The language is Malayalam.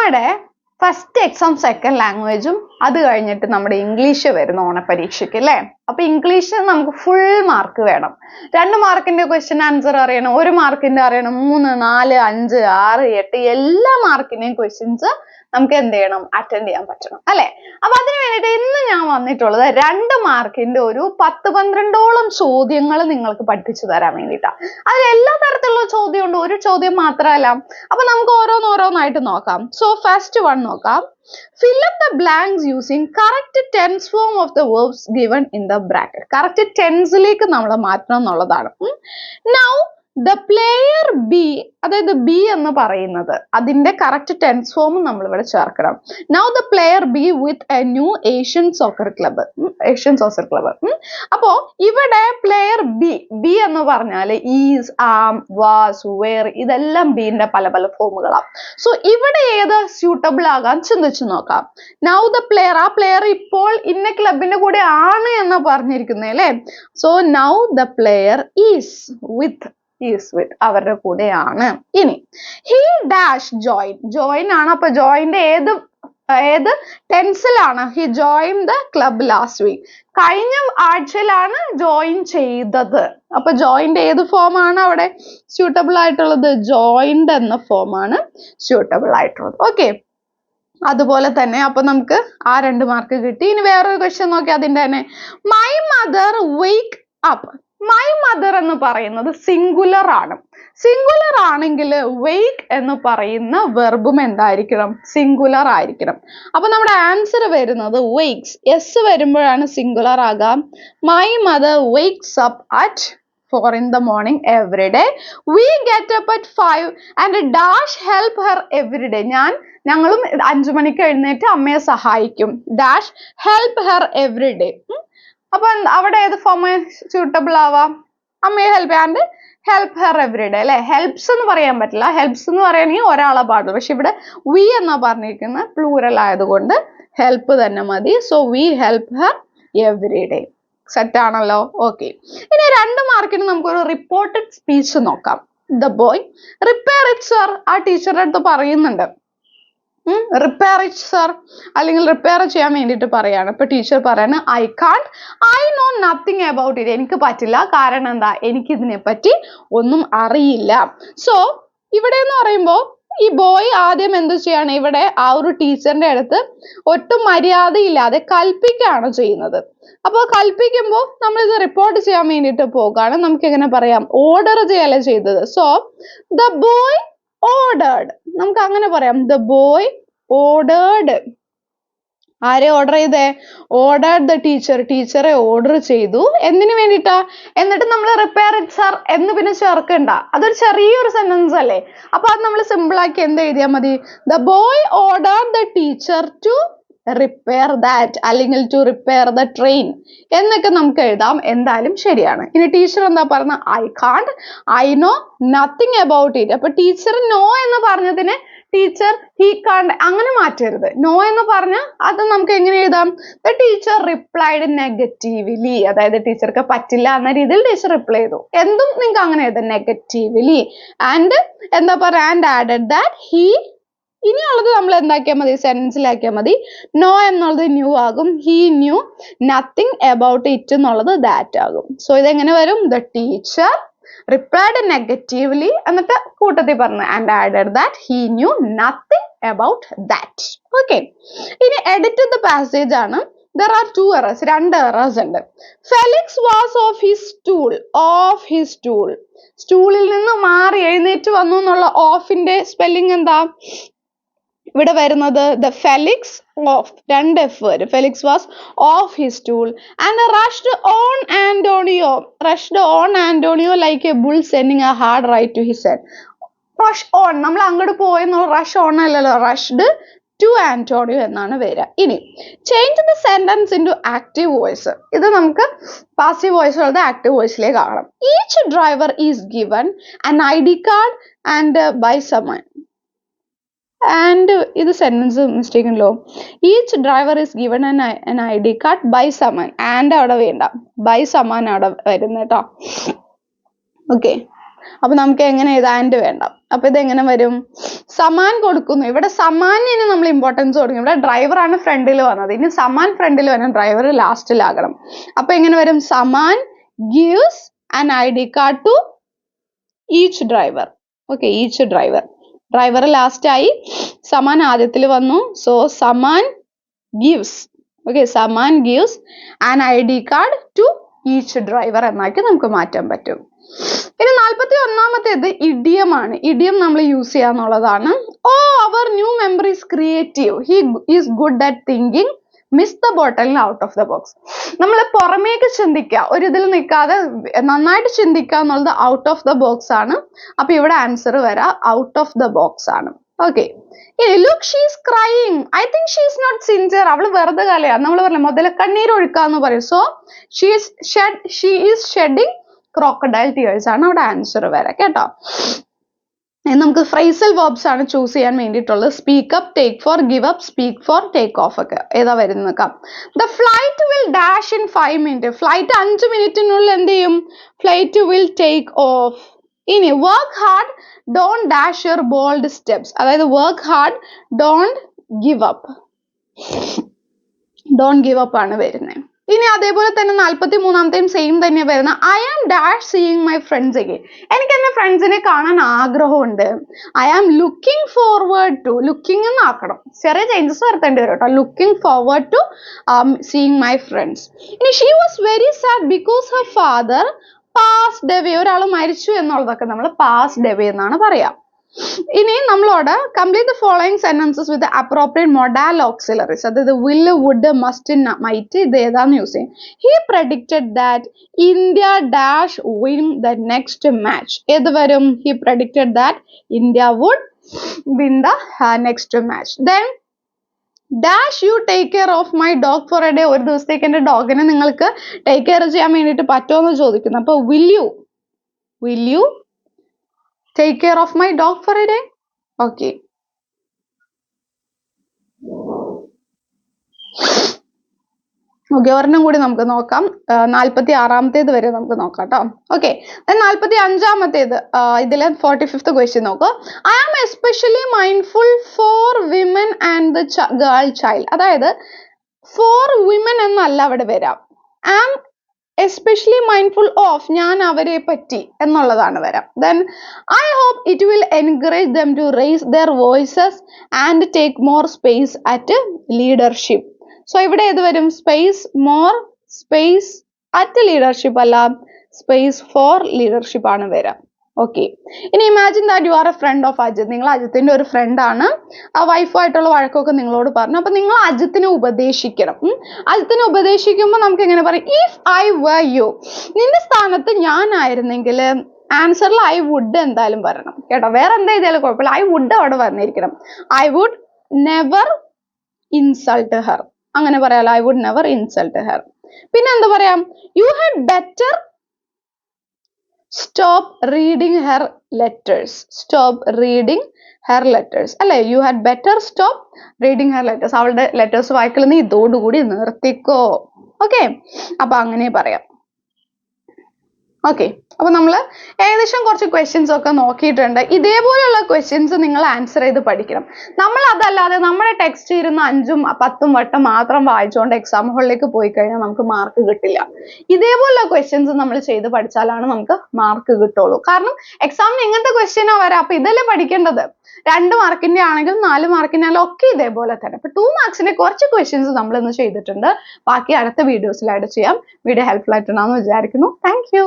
ഇവിടെ ഫസ്റ്റ് എക്സാം സെക്കൻഡ് ലാംഗ്വേജും അത് കഴിഞ്ഞിട്ട് നമ്മുടെ ഇംഗ്ലീഷ് വരുന്ന ഓണപരീക്ഷയ്ക്ക് അല്ലേ. അപ്പൊ ഇംഗ്ലീഷിന് നമുക്ക് ഫുൾ മാർക്ക് വേണം. 2 മാർക്കിന്റെ ക്വസ്റ്റ്യൻ ആൻസർ അറിയണം, 1 മാർക്കിന്റെ അറിയണം, 3, 4, 5, 6, 8 എല്ലാ മാർക്കിന്റെയും ക്വസ്റ്റ്യൻസ് നമുക്ക് എന്ത് ചെയ്യണം, അറ്റൻഡ് ചെയ്യാൻ പറ്റണം അല്ലെ. അപ്പൊ അതിന് വേണ്ടിയിട്ട് ഇന്ന് ഞാൻ വന്നിട്ടുള്ളത് 2 മാർക്കിന്റെ ഒരു 10-12ഓളം ചോദ്യങ്ങൾ നിങ്ങൾക്ക് പഠിപ്പിച്ചു തരാൻ വേണ്ടിയിട്ടാണ്. അതിൽ എല്ലാ തരത്തിലുള്ള ചോദ്യം ഉണ്ട്, ഒരു ചോദ്യം മാത്രമല്ല. അപ്പൊ നമുക്ക് ഓരോന്നോരോന്നായിട്ട് നോക്കാം. സോ ഫസ്റ്റ് വൺ നോക്കാം. Fill up the blanks using correct tense form of the verbs given in the bracket. Correct tense ലേക്ക് നമ്മൾ മാറ്റണം എന്നുള്ളതാണ്. Now the player B, അതായത് B എന്ന് പറയുന്നത് അതിന്റെ കറക്റ്റ് ടെൻസ് ഫോം നമ്മൾ ഇവിടെ ചേർക്കണം. Now the player B with a new Asian soccer club. അപ്പോ ഇവിടെ പ്ലെയർ B എന്ന് പറഞ്ഞാൽ ഈസ്, ആം, വാസ്, വേർ ഇതെല്ലാം ബിന്റെ പല പല ഫോമുകളാണ്. സോ ഇവിടെ ഏത് സ്യൂട്ടബിൾ ആകാൻ ചിന്തിച്ചു നോക്കാം. Now the player, ആ പ്ലെയർ ഇപ്പോൾ ഇന്ന ക്ലബിന്റെ കൂടെ ആണ് എന്ന് പറഞ്ഞിരിക്കുന്നത് അല്ലേ. So now the player is with അവരുടെ കൂടെയാണ്. ഇനി he dash join ആണ്. അപ്പൊ ജോയിന്റെ ഏത് ടെൻസിലാണ്? he joined the club last week. കഴിഞ്ഞ ആഴ്ചയിലാണ് ജോയിൻ ചെയ്തത്. അപ്പൊ ജോയിന്റെ ഏത് ഫോം ആണ് അവിടെ സ്യൂട്ടബിൾ ആയിട്ടുള്ളത്? ജോയിൻഡ് എന്ന ഫോം ആണ് സ്യൂട്ടബിൾ ആയിട്ടുള്ളത്. ഓക്കെ, അതുപോലെ തന്നെ അപ്പൊ നമുക്ക് ആ 2 മാർക്ക് കിട്ടി. ഇനി വേറൊരു ക്വസ്റ്റ്യൻ നോക്കി അതിന്റെ തന്നെ. My mother wake up. My mother എന്ന് പറയുന്നത് സിംഗുലർ ആണ്. സിംഗുലർ ആണെങ്കിൽ wake എന്ന് പറയുന്ന വെർബും എന്തായിരിക്കണം? സിംഗുലർ ആയിരിക്കണം. അപ്പൊ നമ്മുടെ ആൻസർ വരുന്നത് wakes. എസ് വരുമ്പോഴാണ് സിംഗുലർ ആകാം. My mother wakes up at 4 in the morning every day. We get up at 5 and dash help her every day. ഞങ്ങളും 5 മണിക്ക് എഴുന്നേറ്റ് അമ്മയെ സഹായിക്കും. Dash help her every day. അപ്പൊ അവിടെ ഏത് ഫോം സ്യൂട്ടബിൾ ആവാം? അമ്മയെ ഹെൽപ്പ് ചെയ്യാണ്ട് ഹെൽപ്പ് ഹെർ എവറി ഡേ അല്ലെ. ഹെൽപ്സ് എന്ന് പറയാൻ പറ്റില്ല. ഹെൽപ്സ് എന്ന് പറയണമെങ്കിൽ ഒരാളെ പാടുള്ളൂ. പക്ഷെ ഇവിടെ വി എന്നാ പറഞ്ഞിരിക്കുന്ന പ്ലൂറൽ ആയതുകൊണ്ട് ഹെൽപ്പ് തന്നെ മതി. So we help her every day. Set ആണല്ലോ. ഓക്കെ, ഇനി 2 മാർക്കിന് നമുക്കൊരു റിപ്പോർട്ടഡ് സ്പീച്ച് നോക്കാം. The boy repair it sir. ആ ടീച്ചറുടെ അടുത്ത് പറയുന്നുണ്ട് റിപ്പയർ ഇറ്റ് സർ, അല്ലെങ്കിൽ റിപ്പയർ ചെയ്യാൻ വേണ്ടിയിട്ട് പറയാണ്. ഇപ്പൊ ടീച്ചർ പറയാണ് I know nothing about it. എനിക്ക് പറ്റില്ല. കാരണം എന്താ? എനിക്ക് ഇതിനെ പറ്റി ഒന്നും അറിയില്ല. സോ ഇവിടെ എന്ന് പറയുമ്പോൾ ഈ ബോയ് ആദ്യം എന്ത് ചെയ്യാണ്? ഇവിടെ ആ ഒരു ടീച്ചറിന്റെ അടുത്ത് ഒട്ടും മര്യാദയില്ലാതെ കൽപ്പിക്കുകയാണ് ചെയ്യുന്നത്. അപ്പോൾ കൽപ്പിക്കുമ്പോൾ നമ്മൾ ഇത് റിപ്പോർട്ട് ചെയ്യാൻ വേണ്ടിയിട്ട് പോകുകയാണ്. നമുക്ക് എങ്ങനെ പറയാം? ഓർഡർ ചെയ്യല്ലേ ചെയ്തത്. So the boy ordered. നമുക്ക് അങ്ങനെ പറയാം. The boy ordered. ആരെ ഓർഡർ ചെയ്തേ? Ordered the teacher. ടീച്ചറെ ഓർഡർ ചെയ്തു. എന്തിനു വേണ്ടിയിട്ടാ? എന്നിട്ട് നമ്മൾ റിപ്പയർ ഇറ്റ് സർ എന്ന് പിന്നെ ചേർക്കണ്ട. അതൊരു ചെറിയൊരു സെന്റൻസ് അല്ലേ. അപ്പൊ അത് നമ്മൾ സിമ്പിൾ ആക്കി എന്ത് എഴുതിയാൽ മതി? The boy ordered the teacher to repair that, അല്ലെങ്കിൽ ടു റിപ്പയർ ദ ട്രെയിൻ എന്നൊക്കെ നമുക്ക് എഴുതാം. എന്തായാലും ശരിയാണ്. ഇനി ടീച്ചർ എന്താ പറഞ്ഞ? I know nothing about it. അപ്പൊ ടീച്ചർ നോ എന്ന് പറഞ്ഞതിന് ടീച്ചർ ഹി കാണ്ട് അങ്ങനെ മാറ്റരുത്. നോ എന്ന് പറഞ്ഞാൽ അത് നമുക്ക് എങ്ങനെ എഴുതാം? The teacher replied negatively. അതായത് ടീച്ചർക്ക് പറ്റില്ല എന്ന രീതിയിൽ ടീച്ചർ റിപ്ലൈ ചെയ്തു. എന്തും നിങ്ങൾക്ക് അങ്ങനെ എഴുതാം, നെഗറ്റീവ്ലി. ആൻഡ് എന്താ പറയുക? And added that he. ഇനിയുള്ളത് നമ്മൾ എന്താക്കിയാൽ മതി? സെന്റൻസിലാക്കിയാൽ മതി. നോ എന്നുള്ളത് ന്യൂ ആകും. He knew nothing about it എന്നുള്ളത് ദാറ്റ് ആകും. സോ ഇതെങ്ങനെ വരും? ദ ടീച്ചർ റിപ്ലൈഡ് നെഗറ്റീവ്ലി എന്നിട്ട് കൂട്ടത്തിൽ പറഞ്ഞു and added that he knew nothing about that. Okay, ഇനി എഡിറ്റ് ദ പാസേജ് ആണ്. There are 2 errors. 2 errors ഉണ്ട്. Felix was off his stool. സ്റ്റൂളിൽ നിന്ന് മാറി എഴുന്നേറ്റ് വന്നു എന്നുള്ള ഓഫിന്റെ സ്പെല്ലിംഗ് എന്താ ഇവിടെ വരുന്നത്? The Felix off. 2 F വരും. Felix was off his stool and rushed on Antonio like a bull sending a hard right to his head. Rush on, നമ്മൾ അങ്ങോട്ട് പോയെന്നുള്ള റഷ് ഓൺ അല്ലല്ലോ, റഷ്ഡ് ടു ആന്റോണിയോ എന്നാണ് വരിക. ഇനി change the sentence into active voice. ഇത് നമുക്ക് പാസീവ് വോയിസ് ഉള്ളത് ആക്റ്റീവ് വോയിസിലേക്ക് ആകണം. Each driver is given an ID card and by someone. And ഇത് സെന്റൻസ് മിസ്റ്റേക്ക് ഉണ്ടല്ലോ. Each driver is given an ID card by someone. And അവിടെ വേണ്ട, ബൈ സമാൻ അവിടെ വരുന്നത് കേട്ടോ. ഓക്കെ, അപ്പൊ നമുക്ക് എങ്ങനെ എഴുതാം? ആൻഡ് വേണ്ട. അപ്പൊ ഇതെങ്ങനെ വരും? സമാൻ കൊടുക്കുന്നു. ഇവിടെ സമാനിന് നമ്മൾ ഇമ്പോർട്ടൻസ് കൊടുക്കും. ഇവിടെ ഡ്രൈവർ ആണ് ഫ്രണ്ടിൽ വന്നത്. ഇനി സമാൻ ഫ്രണ്ടിൽ വരണം, ഡ്രൈവർ ലാസ്റ്റിലാകണം. അപ്പൊ എങ്ങനെ വരും? Saman gives an ID card to each driver. Okay, each driver. Driver last ആയി, സമാൻ ആദ്യത്തിൽ വന്നു. So Saman gives. Okay, Saman gives an ID card to each driver എന്നാക്കി നമുക്ക് മാറ്റാൻ പറ്റും. ഇനി 41ാമത്തേത് ഇഡിയം ആണ്. ഇഡിയം നമ്മൾ യൂസ് ചെയ്യാന്നുള്ളതാണ്. Oh, our new member is creative, he is good at thinking, miss the bottle out of the box. നമ്മൾ പുറമേക്ക് ചിന്തിക്കുക, ഒരു ഇതിൽ നിൽക്കാതെ നന്നായിട്ട് ചിന്തിക്കുക എന്നുള്ളത് ഔട്ട് ഓഫ് ദ ബോക്സ് ആണ്. അപ്പൊ ഇവിടെ ആൻസർ വരാം ഔട്ട് ഓഫ് ദ ബോക്സ് ആണ്. ഓക്കെ, ഇനി look she is crying, I think she is not sincere, അവള് വെറുതെ കളയാ. നമ്മൾ പറഞ്ഞ മുതല കണ്ണീർ ഒഴുക്കാന്ന് പറയും. So she is shedding crocodile tears ആണ് അവിടെ ആൻസർ വരാം കേട്ടോ. നമുക്ക് ഫ്രൈസൽ വെർബ്സ് ആണ് ചൂസ് ചെയ്യാൻ വേണ്ടിയിട്ടുള്ളത്. Speak up, take for, give up, speak for, take off ഒക്കെ ഏതാ വരുന്നത് നോക്കാം. The flight will dash in 5 minutes. Flight 5 മിനിറ്റിനുള്ളിൽ എന്ത് ചെയ്യും? Flight will take off. ഇനി work hard, don't dash your bold steps. അതായത് work hard, don't give up. Don't give up ആണ് വരുന്നത്. ഇനി അതേപോലെ തന്നെ 43ാമത്തെയും സെയിം തന്നെ വരുന്ന I am dash seeing my friends again. എനിക്ക് എന്റെ ഫ്രണ്ട്സിനെ കാണാൻ ആഗ്രഹമുണ്ട്. I am looking forward to, looking എന്ന് ആക്കണം, ചെറിയ ചേഞ്ചസ് വരുത്തേണ്ടി വരും കേട്ടോ. Looking forward to seeing my friends. ഇനി she was very sad because her father passed away. ഒരാൾ മരിച്ചു എന്നുള്ളതൊക്കെ നമ്മൾ പാസ്ഡ് അവേ എന്നാണ് പറയാം. ഇനി നമ്മളോട് complete the following sentences with appropriate modal auxiliaries. അതായത് വില്ല്, വുഡ്, മസ്റ്റ്, മൈറ്റ്, ഇത് ഏതാന്ന് യൂസ് ചെയ്യും. He predicted that India dash win the next match. ഏത് വരും? He predicted that India would win the next match. Then dash you take care of my dog for a day. ഒരു ദിവസത്തേക്ക് എന്റെ ഡോഗിനെ നിങ്ങൾക്ക് ടേക്ക് കെയർ ചെയ്യാൻ വേണ്ടിയിട്ട് പറ്റുമോ എന്ന് ചോദിക്കുന്നു. അപ്പൊ will you take care of my dog for a day? Okay. Okay, ഒരെണ്ണം കൂടി നമുക്ക് നോക്കാം. 46ാമത്തേത് വരെ നമുക്ക് നോക്കാം കേട്ടോ. ഓക്കെ, 45ാമത്തേത് ഇതിലെ 45th ക്വസ്റ്റ്യൻ നോക്കൂ. I am especially mindful for women and the girl child. അതായത് ഫോർ വിമൻ എന്നല്ല അവിടെ വരാം. ആം എസ്പെഷ്യലി മൈൻഡ്ഫുൾ ഓഫ്, ഞാൻ അവരെ പറ്റി എന്നുള്ളതാണ് വരാം. Then I hope it will encourage them to raise their voices and take more space at leadership. So ഇവിടെ ഏത് വരും? Space more, space at leadership അല്ല, സ്പേസ് ഫോർ ലീഡർഷിപ്പ് ആണ് വരാം. ഓക്കെ, ഇനി imagine that you are a friend of Ajith. നിങ്ങൾ അജിത്തിന്റെ ഒരു ഫ്രണ്ട് ആണ്. ആ വൈഫായിട്ടുള്ള വഴക്കൊക്കെ നിങ്ങളോട് പറഞ്ഞു. അപ്പൊ നിങ്ങൾ അജിത്തിനെ ഉപദേശിക്കണം. അജിത്തിനെ ഉപദേശിക്കുമ്പോൾ നമുക്ക് എങ്ങനെ പറയും? ഇഫ് ഐ വർ യു, നിന്റെ സ്ഥാനത്ത് ഞാനായിരുന്നെങ്കിൽ ആൻസറിൽ ഐ വുഡ് എന്തായാലും വരണം കേട്ടോ. വേറെ എന്താ ചെയ്താലും കുഴപ്പമില്ല, ഐ വുഡ് അവിടെ വന്നിരിക്കണം. I would never insult her, അങ്ങനെ പറയാലോ. I would never insult her. പിന്നെ എന്താ പറയാം? You had better stop reading her letters. Stop reading her letters അല്ലെ? You had better stop reading her letters. അവളുടെ ലെറ്റേഴ്സ് വായിക്കൽ നീ ഇതോടുകൂടി നിർത്തിക്കോ. ഓക്കെ, അപ്പൊ അങ്ങനെ പറയാം. ഓക്കെ, അപ്പൊ നമ്മൾ ഏകദേശം കുറച്ച് ക്വസ്റ്റ്യൻസ് ഒക്കെ നോക്കിയിട്ടുണ്ട്. ഇതേപോലെയുള്ള ക്വസ്റ്റ്യൻസ് നിങ്ങൾ ആൻസർ ചെയ്ത് പഠിക്കണം. നമ്മൾ അതല്ലാതെ നമ്മുടെ ടെക്സ്റ്റ് ഇരുന്ന് 5ഉം 10ഉം വട്ടം മാത്രം വായിച്ചുകൊണ്ട് എക്സാം ഹോളിലേക്ക് പോയി കഴിഞ്ഞാൽ നമുക്ക് മാർക്ക് കിട്ടില്ല. ഇതേപോലുള്ള ക്വസ്റ്റ്യൻസ് നമ്മൾ ചെയ്ത് പഠിച്ചാലാണ് നമുക്ക് മാർക്ക് കിട്ടുള്ളൂ. കാരണം എക്സാമിന് ഇങ്ങനത്തെ ക്വസ്റ്റ്യനാ വരാം. അപ്പൊ ഇതല്ലേ പഠിക്കേണ്ടത്. 2 മാർക്കിന്റെ ആണെങ്കിലും 4 മാർക്കിന്റെ ആണെങ്കിലും ഒക്കെ ഇതേപോലെ തന്നെ. അപ്പൊ 2 മാർക്സിന്റെ കുറച്ച് ക്വസ്റ്റ്യൻസ് നമ്മൾ ഇന്ന് ചെയ്തിട്ടുണ്ട്. ബാക്കി അടുത്ത വീഡിയോസിലായിട്ട് ചെയ്യാം. വീഡിയോ ഹെൽപ്ഫുൾ ആയിട്ടുണ്ടാവുമെന്ന് വിചാരിക്കുന്നു. Thank you.